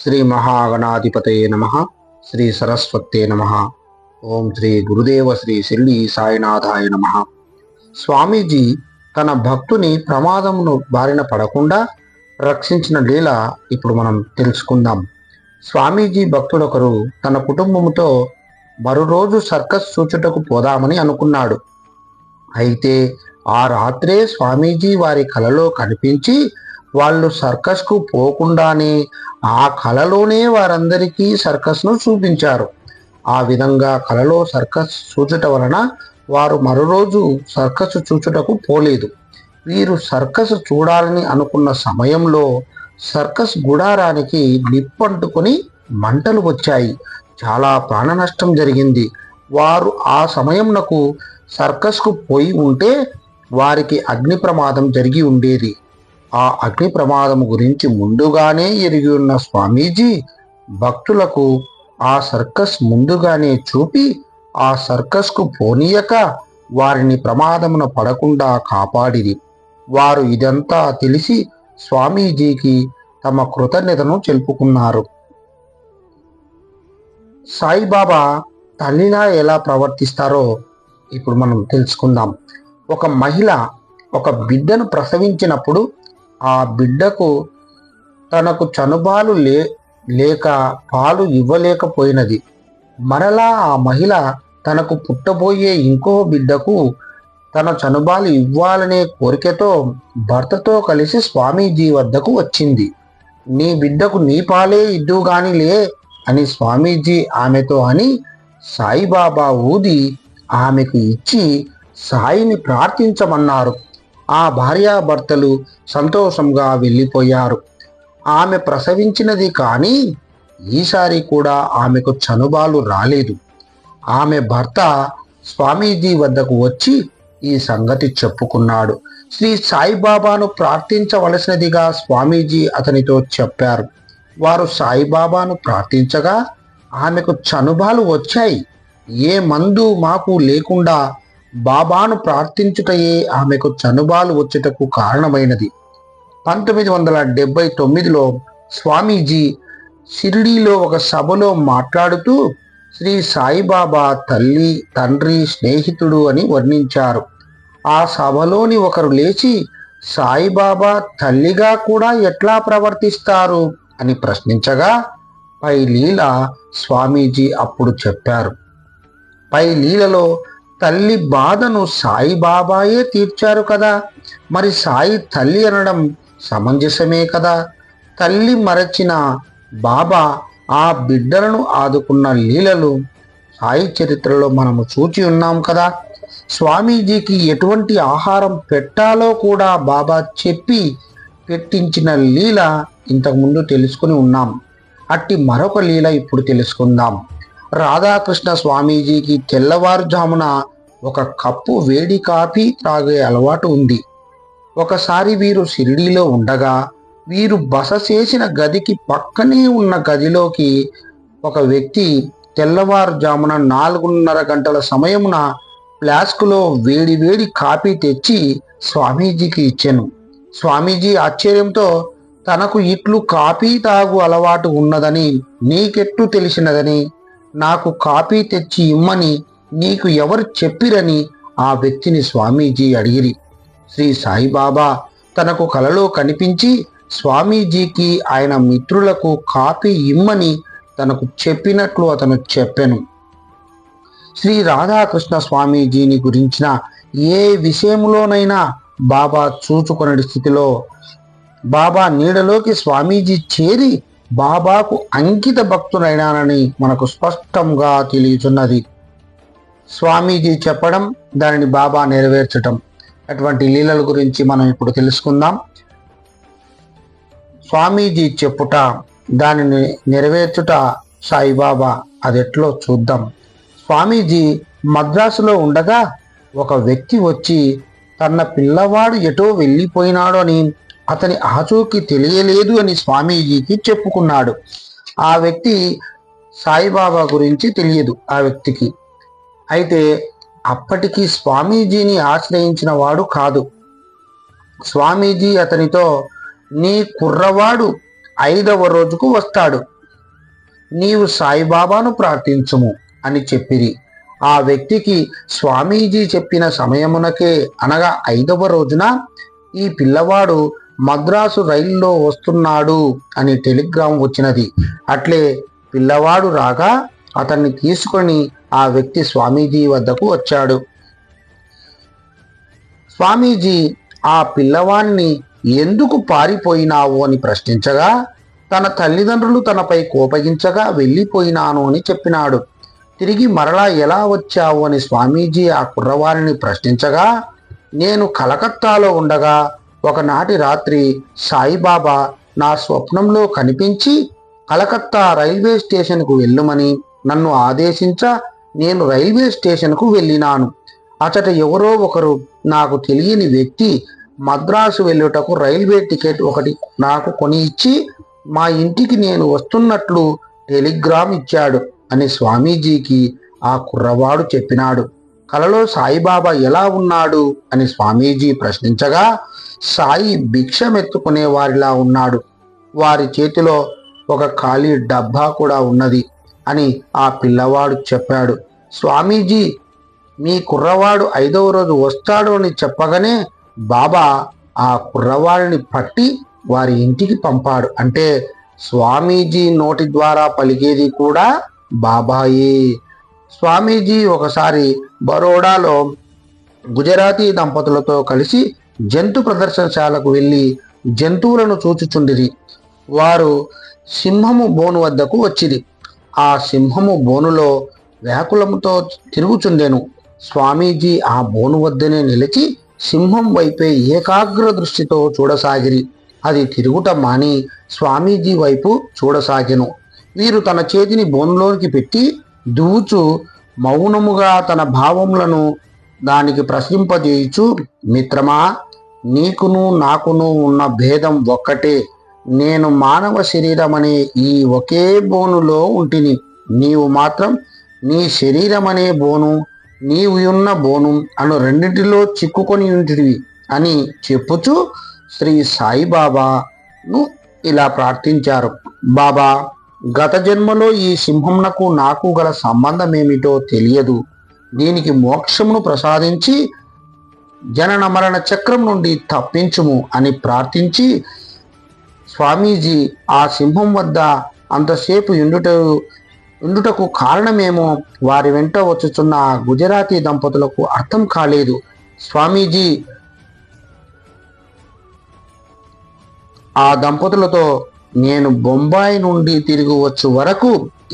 శ్రీ మహాగణాధిపతయే నమః. శ్రీ సరస్వతే నమః. ఓం శ్రీ గురుదేవ శ్రీ షిర్డీ సాయినాథాయ నమః. స్వామీజీ తన భక్తుని ప్రమాదమును బారిన పడకుండా రక్షించిన లీల ఇప్పుడు మనం తెలుసుకుందాం. స్వామీజీ భక్తుడొకరు తన కుటుంబముతో మరోరోజు సర్కస్ చూచుటకు పోదామని అనుకున్నాడు. అయితే ఆ రాత్రే స్వామీజీ వారి కలలో కనిపించి వాళ్ళు సర్కస్కు పోకుండానే ఆ కలలోనే వారందరికీ సర్కస్ను చూపించారు. ఆ విధంగా కలలో సర్కస్ చూచుట వలన వారు మరోరోజు సర్కస్ చూచుటకు పోలేదు. వీరు సర్కస్ చూడాలని అనుకున్న సమయంలో సర్కస్ గుడారానికి నిప్పంటుకొని మంటలు వచ్చాయి. చాలా ప్రాణ నష్టం జరిగింది. వారు ఆ సమయంకు సర్కస్కు పోయి ఉంటే వారికి అగ్ని ప్రమాదం జరిగి ఉండేది. ఆ అగ్ని ప్రమాదం గురించి ముందుగానే ఎరిగి ఉన్న స్వామీజీ భక్తులకు ఆ సర్కస్ ముందుగానే చూపి ఆ సర్కస్కు పోనీయక వారిని ప్రమాదమున పడకుండా కాపాడిది. వారు ఇదంతా తెలిసి స్వామీజీకి తమ కృతజ్ఞతను తెలుపుకున్నారు. సాయిబాబా తల్లిలా ఎలా ప్రవర్తిస్తారో ఇప్పుడు మనం తెలుసుకుందాం. ఒక మహిళ ఒక బిడ్డను ప్రసవించినప్పుడు ఆ బిడ్డకు తనకు చనుబాలు లేక పాలు ఇవ్వలేకపోయినది. మరలా ఆ మహిళ తనకు పుట్టబోయే ఇంకో బిడ్డకు తన చనుబాలు ఇవ్వాలనే కోరికతో భర్తతో కలిసి స్వామీజీ వద్దకు వచ్చింది. నీ బిడ్డకు నీ పాలే ఇద్దుగానిలే అని స్వామీజీ ఆమెతో అని సాయిబాబా ఊది ఆమెకు ఇచ్చి సాయిని ప్రార్థించమన్నారు. ఆ భార్యాభర్తలు సంతోషంగా వెళ్ళిపోయారు. ఆమె ప్రసవించినది కానీ ఈసారి కూడా ఆమెకు చనుబాలు రాలేదు. ఆమె భర్త స్వామీజీ వద్దకు వచ్చి ఈ సంగతి చెప్పుకున్నాడు. శ్రీ సాయిబాబాను ప్రార్థించవలసినదిగా స్వామీజీ అతనితో చెప్పారు. వారు సాయిబాబాను ప్రార్థించగా ఆమెకు చనుబాలు వచ్చాయి. ఏ మందు మాకు లేకుండా బాబాను ప్రార్థించుటయే ఆమెకు చనుబాలు వచ్చుటకు కారణమైనది. 1979లో స్వామీజీ షిరిడీలో ఒక సభలో మాట్లాడుతూ శ్రీ సాయిబాబా తల్లి, తండ్రి, స్నేహితుడు అని వర్ణించారు. ఆ సభలోని ఒకరు లేచి సాయిబాబా తల్లిగా కూడా ఎట్లా ప్రవర్తిస్తారు అని ప్రశ్నించగా పై లీల స్వామీజీ అప్పుడు చెప్పారు. పై లీలలో తల్లి బాధను సాయిబాబాయే తీర్చారు కదా, మరి సాయి తల్లి అనడం సమంజసమే కదా. తల్లి మరచిన బాబా ఆ బిడ్డలను ఆదుకున్న లీలలు సాయి చరిత్రలో మనము చూచి ఉన్నాం కదా. స్వామీజీకి ఎటువంటి ఆహారం పెట్టాలో కూడా బాబా చెప్పి పెట్టించిన లీల ఇంతకుముందు తెలుసుకుని ఉన్నాం. అట్టి మరొక లీల ఇప్పుడు తెలుసుకుందాం. రాధాకృష్ణ స్వామీజీకి తెల్లవారుజామున ఒక కప్పు వేడి కాఫీ త్రాగే అలవాటు ఉంది. ఒకసారి వీరు షిరిడీలో ఉండగా వీరు బస చేసిన గదికి పక్కనే ఉన్న గదిలోకి ఒక వ్యక్తి తెల్లవారుజామున 4:30 గంటల సమయమున ఫ్లాస్కులో వేడి వేడి కాఫీ తెచ్చి స్వామీజీకి ఇచ్చెను. స్వామీజీ ఆశ్చర్యంతో తనకు ఇట్లు కాఫీ తాగు అలవాటు ఉన్నదని నీకెట్టు తెలిసినదని, నాకు కాఫీ తెచ్చి ఇమ్మని నీకు ఎవరు చెప్పిరని ఆ వ్యక్తిని స్వామీజీ అడిగిరి. శ్రీ సాయిబాబా తనకు కలలో కనిపించి స్వామీజీకి ఆయన మిత్రులకు కాఫీ ఇమ్మని తనకు చెప్పినట్లు అతను చెప్పెను. శ్రీ రాధాకృష్ణ స్వామీజీని గురించిన ఏ విషయంలోనైనా బాబా చూచుకునే స్థితిలో బాబా నీడలోకి స్వామీజీ చేరి బాబాకు అంకిత భక్తుడైనానని మనకు స్పష్టంగా తెలియచున్నది. స్వామీజీ చెప్పడం, దానిని బాబా నెరవేర్చటం, అటువంటి లీలల గురించి మనం ఇప్పుడు తెలుసుకుందాం. స్వామీజీ చెప్పుట, దానిని నెరవేర్చుట సాయిబాబా, అదెట్లో చూద్దాం. స్వామీజీ మద్రాసులో ఉండగా ఒక వ్యక్తి వచ్చి తన పిల్లవాడు ఎటో వెళ్ళిపోయినాడు అని, అతని ఆచూకీ తెలియలేదు అని స్వామీజీకి చెప్పుకున్నాడు. ఆ వ్యక్తి సాయిబాబా గురించి తెలియదు ఆ వ్యక్తికి. అయితే అప్పటికి స్వామీజీని ఆశ్రయించిన వాడు కాదు. స్వామీజీ అతనితో, నీ కుర్రవాడు 5వ రోజుకు వస్తాడు. నీవు సాయిబాబాను ప్రార్థించుము అని చెప్పిరి. ఆ వ్యక్తికి స్వామీజీ చెప్పిన సమయమునకే అనగా 5వ రోజున ఈ పిల్లవాడు మద్రాసు రైల్లో వస్తున్నాడు అని టెలిగ్రామ్ వచ్చినది. అట్లే పిల్లవాడు రాగా అతన్ని తీసుకొని ఆ వ్యక్తి స్వామీజీ వద్దకు వచ్చాడు. స్వామీజీ ఆ పిల్లవాణ్ణి ఎందుకు పారిపోయినావు అని ప్రశ్నించగా తన తల్లిదండ్రులు తనపై కోపగించగా వెళ్ళిపోయినాను అని చెప్పినాడు. తిరిగి మరలా ఎలా వచ్చావు అని స్వామీజీ ఆ కుర్రవారిని ప్రశ్నించగా నేను కలకత్తాలో ఉండగా ఒకనాటి రాత్రి సాయిబాబా నా స్వప్నంలో కనిపించి కలకత్తా రైల్వే స్టేషన్కు వెళ్ళమని నన్ను ఆదేశించ నేను రైల్వే స్టేషన్కు వెళ్ళినాను. అచట ఎవరో ఒకరు నాకు తెలియని వ్యక్తి మద్రాసు వెళ్ళుటకు రైల్వే టికెట్ ఒకటి నాకు కొని ఇచ్చి మా ఇంటికి నేను వస్తున్నట్లు టెలిగ్రామ్ ఇచ్చాడు అని స్వామీజీకి ఆ కుర్రవాడు చెప్పినాడు. కలలో సాయిబాబా ఎలా ఉన్నాడు అని స్వామీజీ ప్రశ్నించగా సాయి భిక్షమెత్తుకునే వారిలా ఉన్నాడు. వారి చేతిలో ఒక ఖాళీ డబ్బా కూడా ఉన్నది అని ఆ పిల్లవాడు చెప్పాడు. స్వామీజీ మీ కుర్రవాడు 5వ రోజు వస్తాడు అని చెప్పగానే బాబా ఆ కుర్రవాడిని పట్టి వారి ఇంటికి పంపాడు. అంటే స్వామీజీ నోటి ద్వారా పలికేది కూడా బాబాయే. స్వామీజీ ఒకసారి బరోడాలో గుజరాతీ దంపతులతో కలిసి జంతు ప్రదర్శనశాలకు వెళ్ళి జంతువులను చూచుచుండిరి. వారు సింహము బోను వద్దకు వచ్చిరి. ఆ సింహము బోనులో వ్యాకులముతో తిరుగుచుండెను. స్వామీజీ ఆ బోను వద్దనే నిలిచి సింహం వైపే ఏకాగ్ర దృష్టితో చూడసాగిరి. అది తిరుగుట మాని స్వామీజీ వైపు చూడసాగెను. వీరు తన చేతిని బోనులోనికి పెట్టి దువ్వుచు మౌనముగా తన భావములను దానికి ప్రశ్నింపజేయుచు, మిత్రమా, నీకును నాకును ఉన్న భేదం ఒక్కటే. నేను మానవ శరీరమనే ఈ ఒకే బోనులో ఉంటిని. నీవు మాత్రం నీ శరీరమనే బోను, నీవు ఉన్న బోను అను రెండింటిలో చిక్కుకొని ఉంటివి అని చెప్పుచు శ్రీ సాయిబాబాను ఇలా ప్రార్థించారు. బాబా, గత జన్మలో ఈ సింహంనకు నాకు గల సంబంధం ఏమిటో తెలియదు. దీనికి మోక్షమును ప్రసాదించి జనన మరణ చక్రం నుండి తప్పించుము అని ప్రార్థించి స్వామీజీ ఆ సింహం వద్ద అంతసేపు ఉండుటకు కారణమేమో వారి వెంట వచ్చుచున్న గుజరాతీ దంపతులకు అర్థం కాలేదు. స్వామీజీ ఆ దంపతులతో నేను బొంబాయి నుండి తిరిగి వచ్చు వరకు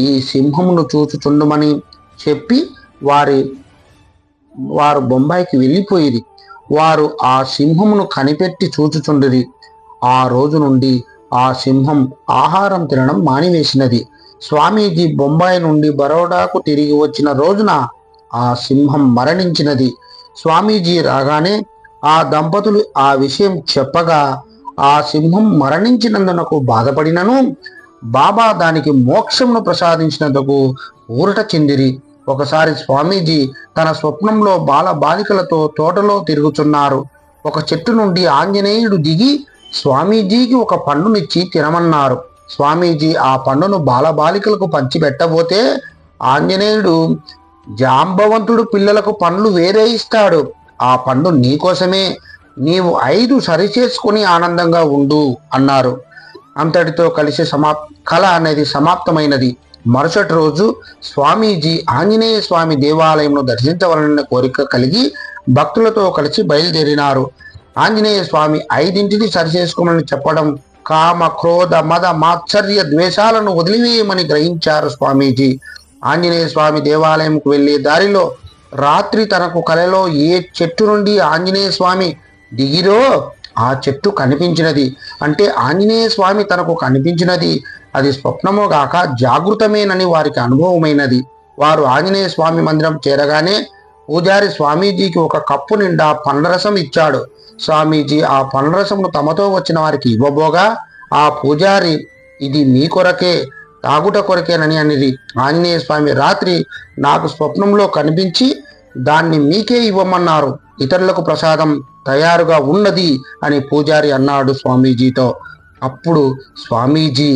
ఈ సింహమును చూచుచుండమని చెప్పి వారు బొంబాయికి వెళ్ళిపోయిరి. వారు ఆ సింహమును కనిపెట్టి చూచుచుండిరి. ఆ రోజు నుండి ఆ సింహం ఆహారం తినడం మానివేసినది. స్వామీజీ బొంబాయి నుండి బరోడాకు తిరిగి వచ్చిన రోజున ఆ సింహం మరణించినది. స్వామీజీ రాగానే ఆ దంపతులు ఆ విషయం చెప్పగా ఆ సింహం మరణించినందునకు బాధపడినను బాబా దానికి మోక్షమును ప్రసాదించినందుకు ఊరట చెందిరి. ఒకసారి స్వామీజీ తన స్వప్నంలో బాలికలతో తోటలో తిరుగుతున్నారు. ఒక చెట్టు నుండి ఆంజనేయుడు దిగి స్వామీజీకి ఒక పండునిచ్చి తినమన్నారు. స్వామీజీ ఆ పండును బాలికలకు పంచిపెట్టబోతే ఆంజనేయుడు, జాంబవంతుడు పిల్లలకు పండ్లు వేరే ఇస్తాడు, ఆ పండు నీకోసమే, నీవు 5 సరిచేసుకుని ఆనందంగా ఉండు అన్నారు. అంతటితో కలిసి కళ అనేది సమాప్తమైనది. మరుసటి రోజు స్వామీజీ ఆంజనేయ స్వామి దేవాలయంను దర్శించవలన కోరిక కలిగి భక్తులతో కలిసి బయలుదేరినారు. ఆంజనేయ స్వామి 5 సరిచేసుకోమని చెప్పడం కామ, క్రోధ, మద, మాత్సర్య ద్వేషాలను వదిలివేయమని గ్రహించారు స్వామీజీ. ఆంజనేయ స్వామి దేవాలయంకు వెళ్లే దారిలో రాత్రి తనకు కలలో ఏ చెట్టు నుండి ఆంజనేయ స్వామి దిగిరో ఆ చెట్టు కనిపించినది. అంటే ఆంజనేయ స్వామి తనకు కనిపించినది అది స్వప్నమో గాక జాగృతమేనని వారికి అనుభవమైనది. వారు ఆంజనేయ స్వామి మందిరం చేరగానే పూజారి స్వామీజీకి ఒక కప్పు నిండా పండ్లరసం ఇచ్చాడు. స్వామీజీ ఆ పండ్లరసమును తమతో వచ్చిన వారికి ఇవ్వబోగా ఆ పూజారి, ఇది మీ కొరకే, తాగుట కొరకేనని అనిది. ఆంజనేయ స్వామి రాత్రి నాకు స్వప్నంలో కనిపించి దాన్ని మీకే ఇవ్వమన్నారు, ఇతరులకు ప్రసాదం తయారుగా ఉన్నది అని పూజారి అన్నాడు స్వామీజీతో. అప్పుడు స్వామీజీ